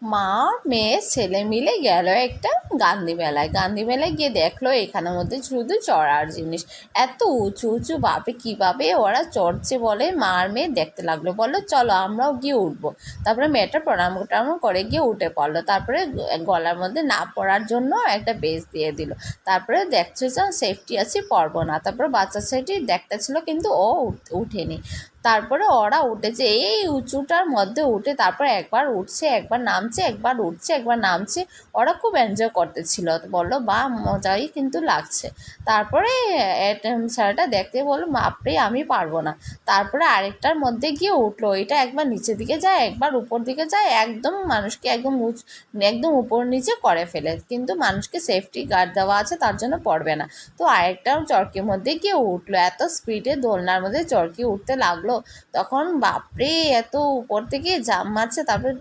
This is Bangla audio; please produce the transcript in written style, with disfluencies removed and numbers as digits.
মা মেয়ে ছেলে মিলে গেল একটা গান্ধী মেলায় গিয়ে দেখলো এখানের মধ্যে শুধু চড়ার জিনিস, এত উঁচু উঁচু বাপে কীভাবে ওরা চড়ছে বলে। মার মেয়ে দেখতে লাগলো, বললো চলো আমরাও গিয়ে উঠবো। তারপরে মেয়েটা প্রণাম টনাম করে গিয়ে উঠে পড়লো। তারপরে গলার মধ্যে না পড়ার জন্য একটা বেজ দিয়ে দিল। তারপরে দেখছে যে সেফটি আছে, পড়বো না। তারপরে বাচ্চা ছেলেটি দেখতে ছিল কিন্তু ও উঠেনি। তারপরে ওরা উঠেছে এই উঁচুটার মধ্যে উঠে, তারপর একবার উঠছে একবার নামছে, একবার উঠছে একবার নামছে। ওরা খুব এনজয় করতেছিল, বললো বা মজাই কিন্তু লাগছে। তারপরে ছেলেটা দেখতে বললো বাপরে আমি পারবো না। তারপরে আরেকটার মধ্যে গিয়ে উঠলো, এটা একবার নিচের দিকে যায় একবার উপর দিকে যায়, একদম মানুষকে একদম উপর নিচে করে ফেলে, কিন্তু মানুষকে সেফটি গার্ড দেওয়া আছে তার জন্য পড়বে না। তো আরেকটা চরকির মধ্যে গিয়ে উঠলো, এত স্পিডে দোলনার মধ্যে চরকি উঠতে লাগলো, তখন বাপরে এত উপর থেকে জাম মারছে। তারপরে